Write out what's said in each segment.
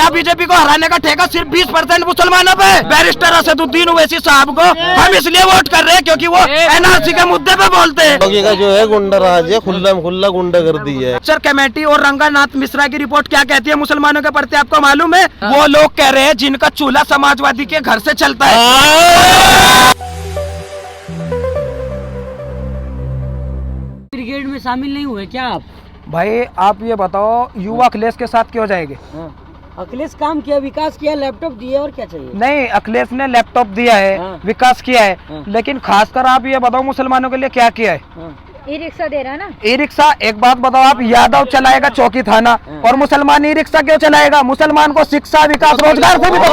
यहाँ बीजेपी को हराने का ठेका सिर्फ 20% मुसलमानों पे। बैरिस्टर असदुद्दीन ओवैसी साहब को हम इसलिए वोट कर रहे हैं क्योंकि वो एनआरसी के मुद्दे पे बोलते हैं। का जो है गुंडा राज है, खुल्ला गुंडागर्दी है। सर कमेटी और रंगानाथ मिश्रा की रिपोर्ट क्या कहती है मुसलमानों के प्रति, आपको मालूम है? वो लोग कह रहे हैं जिनका चूल्हा समाजवादी के घर से चलता है। ब्रिगेड में शामिल नहीं हुए क्या आप? भाई आप ये बताओ, युवा अखिलेश के साथ क्यों जाएंगे? अखिलेश काम किया, विकास किया, लैपटॉप दिए, और क्या चाहिए? नहीं, अखिलेश ने लैपटॉप दिया है, विकास किया है, लेकिन खासकर आप ये बताओ मुसलमानों के लिए क्या किया है? ई रिक्शा दे रहा है ना। ई रिक्शा, एक बात बताओ आप, यादव चलाएगा चौकी थाना और मुसलमान ई रिक्शा क्यों चलाएगा? मुसलमान को शिक्षा, विकास, रोजगार से भी तो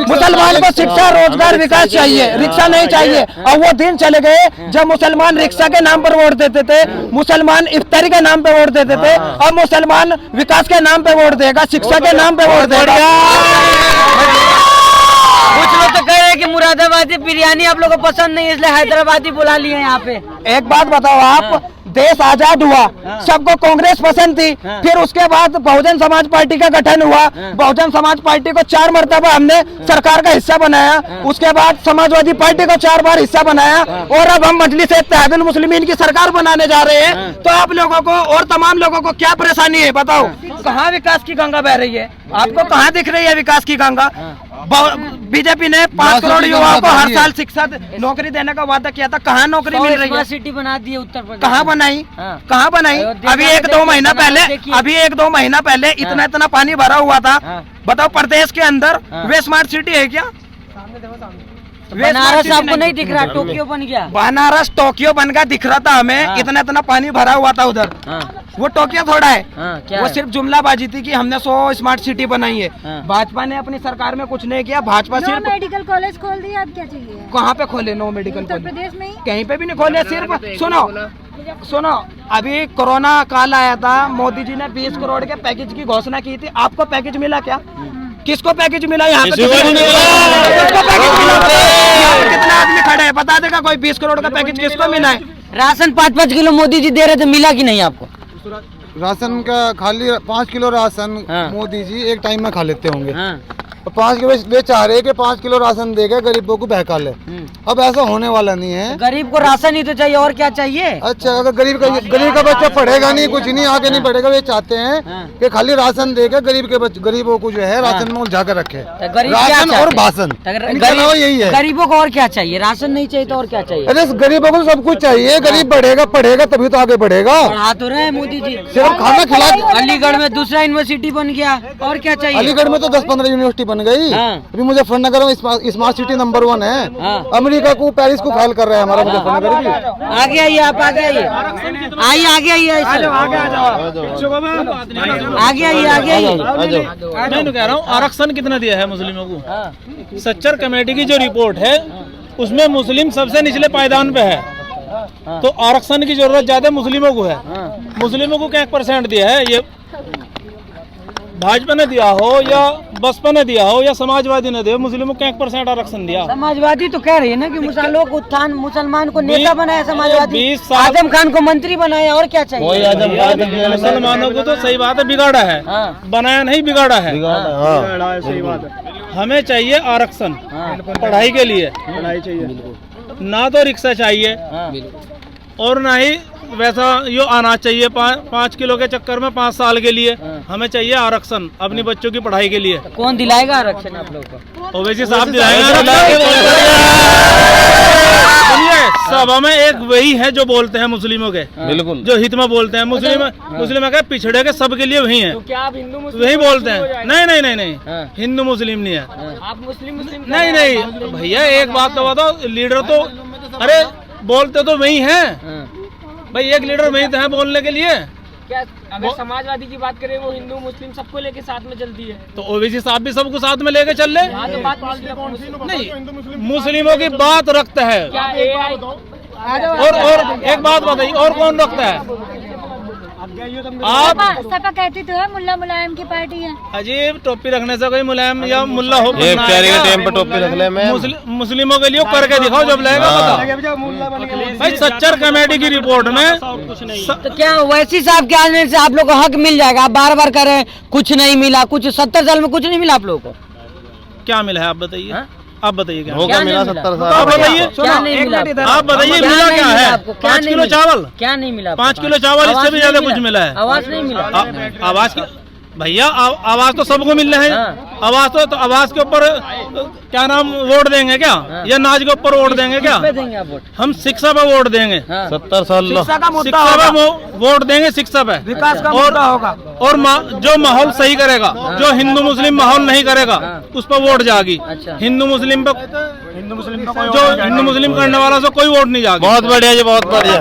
मुसलमान को शिक्षा, रोजगार, विकास चाहिए, रिक्शा नहीं चाहिए। और वो दिन चले गए जब मुसलमान रिक्शा के नाम पर वोट देते थे, मुसलमान इफ्तारी के नाम पे वोट देते थे, और मुसलमान विकास के नाम पे वोट देगा, शिक्षा के नाम पे वोट देगा। कुछ लोग तो कह रहे हैं कि मुरादाबादी बिरयानी आप लोगों को पसंद नहीं, इसलिए हैदराबादी बुला लिए यहाँ पे। एक बात बताओ आप, देश आजाद हुआ, सबको कांग्रेस पसंद थी, फिर उसके बाद बहुजन समाज पार्टी का गठन हुआ, बहुजन समाज पार्टी को 4 मरतबा हमने सरकार का हिस्सा बनाया, उसके बाद समाजवादी पार्टी को 4 बार हिस्सा बनाया, और अब हम मजलिस-ए-इत्तेहादुल मुस्लिमीन की सरकार बनाने जा रहे हैं। तो आप लोगों को और तमाम लोगों को क्या परेशानी है बताओ? कहाँ विकास की गंगा बह रही है? आपको कहाँ दिख रही है विकास की गंगा? बीजेपी ने 5 करोड़ युवाओं को हर साल शिक्षा नौकरी देने का वादा किया था, कहाँ नौकरी मिल रही है? सिटी बना दी है उत्तर प्रदेश, कहाँ बनाई? कहाँ बनाई? अभी 1-2 महीना पहले इतना पानी भरा हुआ था। बताओ प्रदेश के अंदर वे स्मार्ट सिटी है क्या? बनारस आपको नहीं दिख रहा? टोक्यो बन गया। बनारस टोक्यो बन गया दिख रहा था हमें, इतना पानी भरा हुआ था उधर। वो टोक्यो थोड़ा है, वो सिर्फ जुमलाबाजी थी कि हमने 100 स्मार्ट सिटी बनाई है। भाजपा ने अपनी सरकार में कुछ नहीं किया। भाजपा सिर्फ मेडिकल कॉलेज खोल दिया, अब क्या चाहिए? कहाँ पे खोले? नो मेडिकल उत्तर कॉलेज प्रदेश में ही कहीं पे भी नहीं खोले। सिर्फ सुनो, अभी कोरोना काल आया था, मोदी जी ने 20 करोड़ के पैकेज की घोषणा की थी। आपको पैकेज मिला क्या? किसको पैकेज मिला? यहाँ पे किसको पैकेज मिला? कितना आदमी खड़े हैं, बता देगा कोई? 20 करोड़ का पैकेज किसको मिला है? राशन 5-5 किलो मोदी जी दे रहे थे, मिला कि नहीं आपको? राशन का खाली 5 किलो राशन मोदी जी एक टाइम में खा लेते होंगे। 5 किलो वे चाह रहे कि 5 किलो राशन देगा, गरीबों को बहका ले। अब ऐसा होने वाला नहीं है। गरीब को राशन ही तो चाहिए, और क्या चाहिए? अच्छा, अगर गरीब का बच्चा पढ़ेगा नहीं, कुछ नहीं, आगे नहीं बढ़ेगा, वे चाहते हैं कि खाली राशन देकर गरीबों को जो है राशन में उलझा कर रखे। राशन और भाषण, यही है। गरीबों को और क्या चाहिए? राशन नहीं चाहिए तो और क्या चाहिए? अरे गरीबों को सब कुछ चाहिए। गरीब पढ़ेगा तभी तो आगे बढ़ेगा। पढ़ा तो रहे मोदी जी, सिर्फ खाना खिला। अलीगढ़ में दूसरा यूनिवर्सिटी बन गया, और क्या चाहिए? अलीगढ़ में तो 10-15 यूनिवर्सिटी बन गई। अभी मुजफ्फरनगर में स्मार्ट सिटी नंबर 1 है। अमेरिका को, पेरिस को फेल कर रहा है हमारा मुजफ्फरनगर भी। आगे आइए आप, आगे आइए, आगे आइए, आगे आइए। मैं तो कह रहा हूँ, आरक्षण कितना दिया है मुस्लिमों को? सच्चर कमेटी की जो रिपोर्ट है उसमें मुस्लिम सबसे निचले पायदान पे है, तो आरक्षण की जरूरत ज्यादा मुस्लिमों को है। मुस्लिमों को क्या 1% दिया है? ये भाजपा ने दिया हो या बसपा ने दिया हो या समाजवादी ने दिया, मुस्लिमों को 1% आरक्षण दिया। समाजवादी तो कह रही है ना कि मुसलमान को नेता बनाया, समाजवादी आजम खान को मंत्री बनाया, और क्या चाहिए? मुसलमानों को तो सही बात है बिगाड़ा है, बनाया नहीं बिगाड़ा है। सही बात है। हमें चाहिए आरक्षण पढ़ाई के लिए, ना तो रिक्शा चाहिए और ना ही वैसा यो अनाज चाहिए 5 किलो के चक्कर में 5 साल के लिए। हमें चाहिए आरक्षण अपनी बच्चों की पढ़ाई के लिए। कौन दिलाएगा आरक्षण आप लोगों को? ओवैसी साहब दिलाएंगे। सभा में एक वही है जो बोलते हैं मुस्लिमों के, बिल्कुल जो हित में बोलते हैं। मुस्लिम के पिछड़े के सबके लिए वही है। तो क्या आप हिंदू मुस्लिम वही बोलते हैं? नहीं, हिंदू मुस्लिम नहीं है। आप मुस्लिम नहीं भैया, एक बात तो बताओ, लीडर तो अरे बोलते तो वही है भाई, एक लीडर वही तो है बोलने के लिए। क्या अगर समाजवादी की बात करें, वो हिंदू मुस्लिम सबको लेके साथ में चलती है, तो ओवैसी साहब भी सबको साथ में लेके चल ले। तो बात नहीं, मुस्लिमों की बात रखता है। क्या AI और एक बात बताइए, और कौन रखता है? आप सपा कहती तो है मुल्ला मुलायम की पार्टी है। अजीब टोपी रखने से कोई मुलायम या मुल्ला हो एक प्यारे के टाइम पर टोपी रख ले मैं मुस्लिमों के लिए करके दिखाओ जब लगेगा पता। भाई सच्चर कमेटी की रिपोर्ट में तो क्या वैसी साहब के आने से आप लोग को हक मिल जाएगा? आप बार बार कह रहे हैं कुछ नहीं मिला, कुछ 70 साल में कुछ नहीं मिला आप लोगों को? क्या मिला है आप बताइए, आप बताइए क्या धोखा मिला 70 साल। आप बताइए, क्या नहीं मिला? आप बताइए मिला क्या है? 5 किलो चावल, क्या नहीं मिला? 5 किलो चावल, इससे भी ज्यादा कुछ मिला है? आवाज नहीं मिला। आवाज भैया आवाज तो सबको मिल रहा है। आवाज तो आवाज के ऊपर क्या नाम वोट देंगे क्या, या नाच के ऊपर वोट देंगे क्या? देंगे आप वोट? हम शिक्षा पे वोट देंगे। 70 साल शिक्षा का मुद्दा शिक्षा होगा, पे वोट देंगे, शिक्षा पे विकास का मुद्दा होगा। और जो माहौल सही करेगा, जो हिंदू मुस्लिम माहौल नहीं करेगा उस पर वोट जाएगी। हिंदू मुस्लिम पे जो हिंदू मुस्लिम करने वाला से कोई वोट नहीं जाएगा। बहुत बढ़िया जी, बहुत बढ़िया।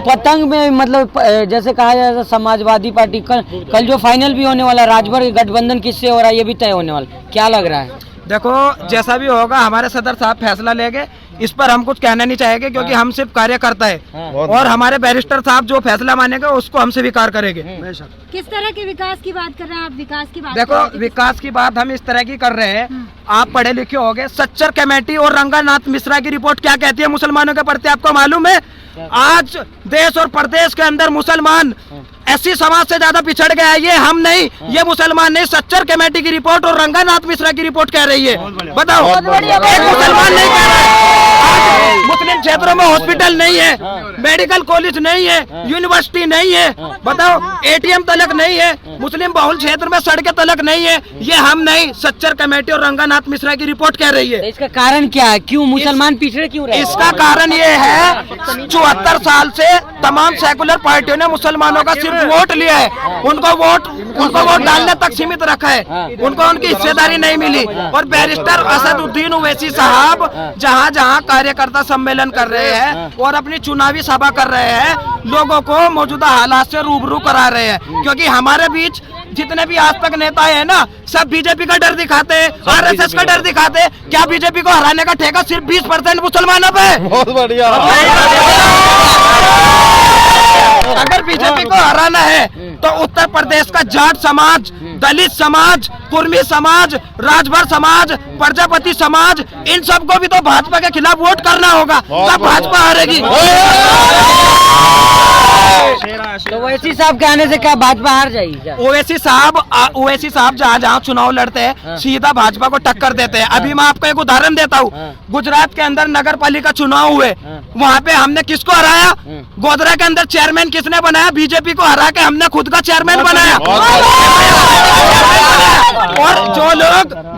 पतंग में मतलब जैसे कहा जाए समाजवादी पार्टी कल जो फाइनल भी होने वाला राजभर गठबंधन किससे हो रहा है ये भी तय होने वाला, क्या लग रहा है? देखो जैसा भी होगा हमारे सदर साहब फैसला लेंगे, इस पर हम कुछ कहना नहीं चाहेंगे क्योंकि हम सिर्फ कार्यकर्ता है और हमारे बैरिस्टर साहब जो फैसला मानेंगे उसको हम स्वीकार करेंगे। किस तरह के विकास की बात कर रहे हैं आप? विकास की बात देखो विकास की बात हम इस तरह की कर रहे हैं, आप पढ़े लिखे होंगे, सच्चर कमेटी और रंगानाथ मिश्रा की रिपोर्ट क्या कहती है मुसलमानों के प्रति आपको मालूम है? आज देश और प्रदेश के अंदर मुसलमान एससी समाज से ज्यादा पिछड़ गया है। ये हम नहीं, ये मुसलमान नहीं, सच्चर कमेटी की रिपोर्ट और रंगानाथ मिश्रा की रिपोर्ट कह रही है। बताओ, एक मुसलमान नहीं कह रहा है। मुस्लिम क्षेत्रों में हॉस्पिटल नहीं है, मेडिकल कॉलेज नहीं है, यूनिवर्सिटी नहीं है, बताओ एटीएम तलक नहीं है, मुस्लिम बहुल क्षेत्र में सड़कें तलक नहीं है। ये हम नहीं, सच्चर कमेटी और रंगानाथ मिश्रा की रिपोर्ट कह रही है। इसका कारण क्या है? क्यों मुसलमान पिछड़े क्यों रहे? इसका कारण ये है 74 साल से तमाम सेकुलर पार्टियों ने मुसलमानों का सिर्फ वोट लिया है, उनको वोट डालने तक सीमित रखा है, उनको उनकी हिस्सेदारी नहीं मिली। और बैरिस्टर असदुद्दीन ओवैसी साहब जहाँ जहाँ कार्यकर्ता सम्मेलन कर रहे हैं और अपनी चुनावी सभा कर रहे हैं, लोगों को मौजूदा हालात से रूबरू करा रहे हैं। क्योंकि हमारे बीच जितने भी आज तक नेता है ना, सब बीजेपी का डर दिखाते हैं, आरएसएस का डर दिखाते हैं। क्या बीजेपी को हराने का ठेका सिर्फ 20% मुसलमानों पे? बहुत बढ़िया। अगर बीजेपी को हराना है तो उत्तर प्रदेश का जाट समाज, दलित समाज, कुर्मी समाज, राजभर समाज, प्रजापति समाज, इन सबको भी तो भाजपा के खिलाफ वोट करना होगा, तब भाजपा हारेगी। तो ओवैसी साहब के आने से क्या भाजपा हार जाएगी क्या? ओवैसी साहब जहाँ जहाँ चुनाव लड़ते हैं सीधा भाजपा को टक्कर देते हैं। अभी मैं आपको एक उदाहरण देता हूँ, गुजरात के अंदर नगर पालिका चुनाव हुए, वहाँ पे हमने किसको हराया? गोधरा के अंदर चेयरमैन किसने बनाया? बीजेपी को हरा के हमने खुद का चेयरमैन बनाया। और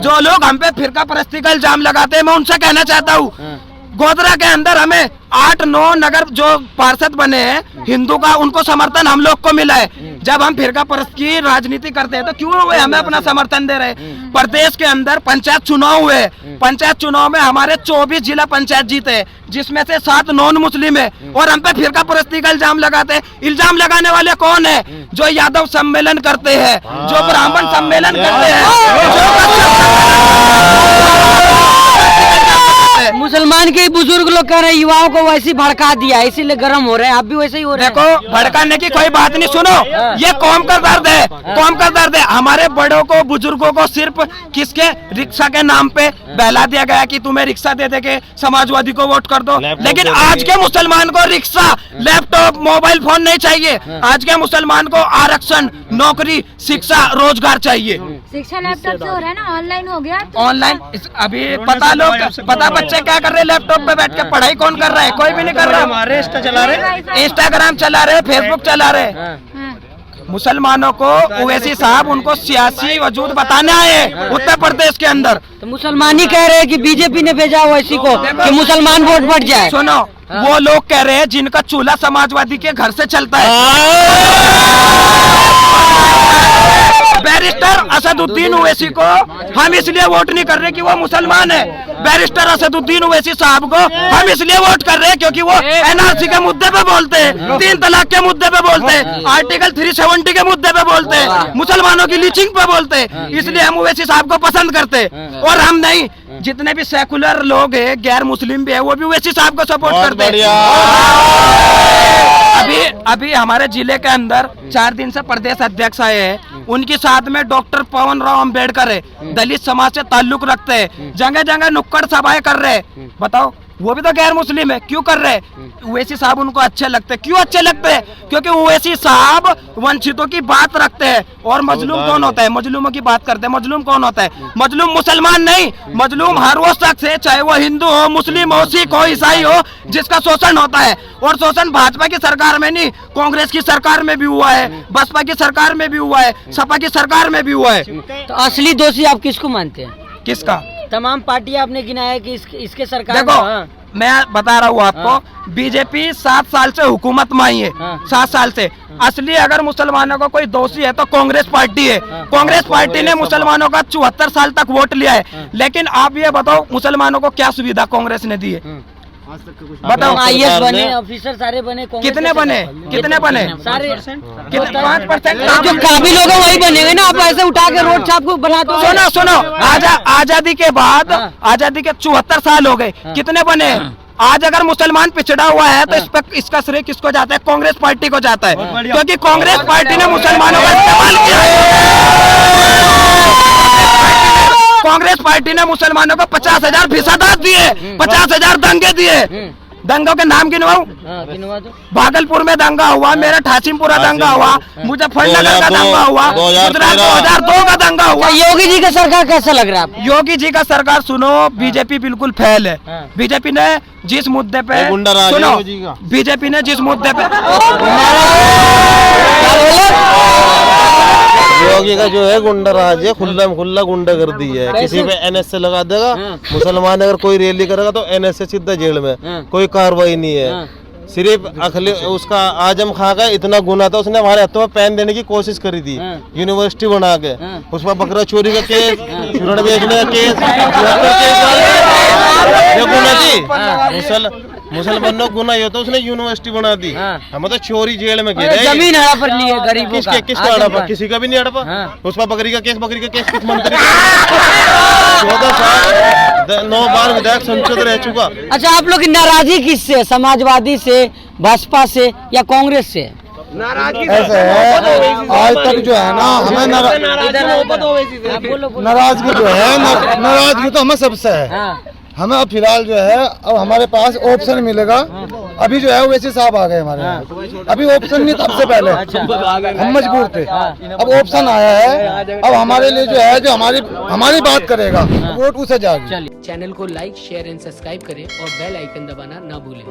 जो लोग हम पे फिरका परस्ती का इल्जाम लगाते हैं, मैं उनसे कहना चाहता हूँ, गोधरा के अंदर हमें 8-9 नगर जो पार्षद बने हैं हिंदू का, उनको समर्थन हम लोग को मिला है। जब हम फिरका परस्त की राजनीति करते हैं तो क्यों वे हमें अपना समर्थन दे रहे? प्रदेश के अंदर पंचायत चुनाव हुए, पंचायत चुनाव में हमारे 24 जिला पंचायत जीते, जिसमें से 7 नॉन मुस्लिम है, और हम पे फिरका परस्ती का इल्जाम लगाते हैं। इल्जाम लगाने वाले कौन है? जो यादव सम्मेलन करते हैं, जो ब्राह्मण सम्मेलन करते हैं, मुसलमान के बुजुर्ग लोग कह रहे हैं युवाओं को वैसे भड़का दिया, इसीलिए गर्म हो रहे हैं, आप भी वैसे ही हो रहे हैं। देखो भड़काने की कोई बात नहीं, सुनो, ये कौम का दर्द है, कौम का दर्द है। हमारे बड़ों को, बुजुर्गों को सिर्फ किसके रिक्शा के नाम पे बहला दिया गया कि तुम्हें रिक्शा दे दे के समाजवादी को वोट कर दो। लेकिन आज के मुसलमान को रिक्शा, लैपटॉप, मोबाइल फोन नहीं चाहिए। आज के मुसलमान को आरक्षण, नौकरी, शिक्षा, रोजगार चाहिए। शिक्षा लैपटॉप से हो रहा है ना, ऑनलाइन हो गया। ऑनलाइन अभी पता बच्चे क्या कर रहे हैं? लैपटॉप पे बैठ के पढ़ाई कौन कर रहा है? कोई भी नहीं कर रहा। हमारे इंस्टाग्राम चला रहे, फेसबुक चला रहे। मुसलमानों को ओवैसी साहब उनको सियासी वजूद बताने आए उत्तर प्रदेश के अंदर। तो मुसलमान ही कह रहे हैं कि बीजेपी ने भेजा ओवैसी को कि मुसलमान वोट बढ़ जाए। सुनो, वो लोग कह रहे हैं जिनका चूल्हा समाजवादी के घर से चलता है। बैरिस्टर असदुद्दीन ओवैसी को हम इसलिए वोट नहीं कर रहे कि वो मुसलमान है। बैरिस्टर असदुद्दीन ओवैसी साहब को हम इसलिए वोट कर रहे हैं क्योंकि वो एनआरसी के मुद्दे पे बोलते हैं, 3 तलाक के मुद्दे पे बोलते हैं, आर्टिकल 370 के मुद्दे पे बोलते हैं, मुसलमानों की लीचिंग पे बोलते हैं, इसलिए हम ओवैसी साहब को पसंद करते हैं। और हम नहीं, जितने भी सेकुलर लोग हैं, गैर मुस्लिम भी है, वो भी ओवैसी साहब को सपोर्ट करते हैं। अभी हमारे जिले के अंदर 4 दिन से प्रदेश अध्यक्ष आए हैं, उनके साथ में डॉक्टर पवन राव अंबेडकर है, दलित समाज से ताल्लुक रखते हैं, जगह जगह नुक्कड़ सभाएं कर रहे हैं। बताओ, वो भी तो गैर मुस्लिम है, क्यों कर रहे हैं? ओवैसी साहब उनको अच्छे लगते हैं। क्यों अच्छे लगते हैं? क्योंकि ओवैसी साहब वंचितों की बात रखते हैं। और मजलूम कौन होता है? मजलूमों की बात करते हैं। मजलूम कौन होता है? मजलूम मुसलमान नहीं, मजलूम हर वो शख्स है, चाहे वो हिंदू हो, मुस्लिम हो, सिख हो, ईसाई हो, जिसका शोषण होता है। और शोषण भाजपा की सरकार में नहीं, कांग्रेस की सरकार में भी हुआ है, बसपा की सरकार में भी हुआ है, सपा की सरकार में भी हुआ है। तो असली दोषी आप किसको मानते हैं? किसका? तमाम पार्टियां आपने गिनाया कि इसके सरकार देखो, हाँ। मैं बता रहा हूँ आपको, बीजेपी 7 साल से हुकूमत में आई है, 7 साल से। असली अगर मुसलमानों का कोई दोषी है तो कांग्रेस पार्टी है। कांग्रेस पार्टी ने मुसलमानों का 74 साल तक वोट लिया है। लेकिन आप ये बताओ, मुसलमानों को क्या सुविधा कांग्रेस ने दी है? बताओ। IAS बने, ऑफिसर सारे बने, कितने बने? कितने बने? सारे 5%। जो काबिल होगा वही बनेंगे ना। आप ऐसे उठा के रोड छाप को बनाते हो। सुनो सुनो, आजादी के बाद, आजादी के 74 साल हो गए, कितने बने? आज अगर मुसलमान पिछड़ा हुआ है तो इस पर इसका श्रेय किसको जाता है? कांग्रेस पार्टी को जाता है, क्योंकि कांग्रेस पार्टी ने मुसलमानों का इस्तेमाल किया है। कांग्रेस पार्टी ने मुसलमानों को 50,000 फीसदात दिए, 50,000 दंगे दिए। दंगों के नाम गिनवाऊं? भागलपुर में दंगा हुआ, मेरठ हाशिमपुरा दंगा हुआ, मुजफ्फरनगर का दंगा हुआ, गुजरात 2002 का दंगा हुआ। योगी जी का सरकार कैसा लग रहा है आपको? योगी जी का सरकार, सुनो, बीजेपी बिल्कुल फेल है। बीजेपी ने जिस मुद्दे पे, सुनो, बीजेपी ने जिस मुद्दे पे, योगी का जो है गुंडा राज है, खुल्ला गुंडा कर दी है। किसी पे NS से लगा देगा, मुसलमान अगर कोई रैली करेगा तो NS से सीधा जेल में, कोई कार्रवाई नहीं है। सिर्फ अखिल उसका आजम खां का इतना गुना था, उसने हमारे हाथों में पेन देने की कोशिश करी थी, यूनिवर्सिटी बना के। उस पर बकरा चोरी का केस, ऋण बेचने का केस, ये गुना थी। मुसलमानों को गुना ही होता, उसने यूनिवर्सिटी बना दी। हम तो चोरी जेल में गिरे। जमीन हड़प ली है गरीबों का। किसका हड़पा? किसी का भी नहीं हड़पा। उस पर बकरी का केस किस मंत्री 14 साल 9 बार विधायक संसद रह चुका। अच्छा, आप लोग की नाराजगी किससे? समाजवादी से, बसपा से या कांग्रेस से? ऐसा है, आज तक जो है ना हमें नाराजगी जो है, नाराजगी तो हमें सबसे है। हमें अब फिलहाल जो है, अब हमारे पास ऑप्शन मिलेगा। अभी जो है ओवैसी साहब आ गए हमारे यहाँ। अभी ऑप्शन नहीं था, सबसे पहले हम मजबूर थे, अब ऑप्शन आया है। अब हमारे लिए जो है, जो हमारी बात करेगा, वोट उसे जाएगी। चैनल को लाइक, शेयर एंड सब्सक्राइब करें और बेल आइकन दबाना ना भूलें।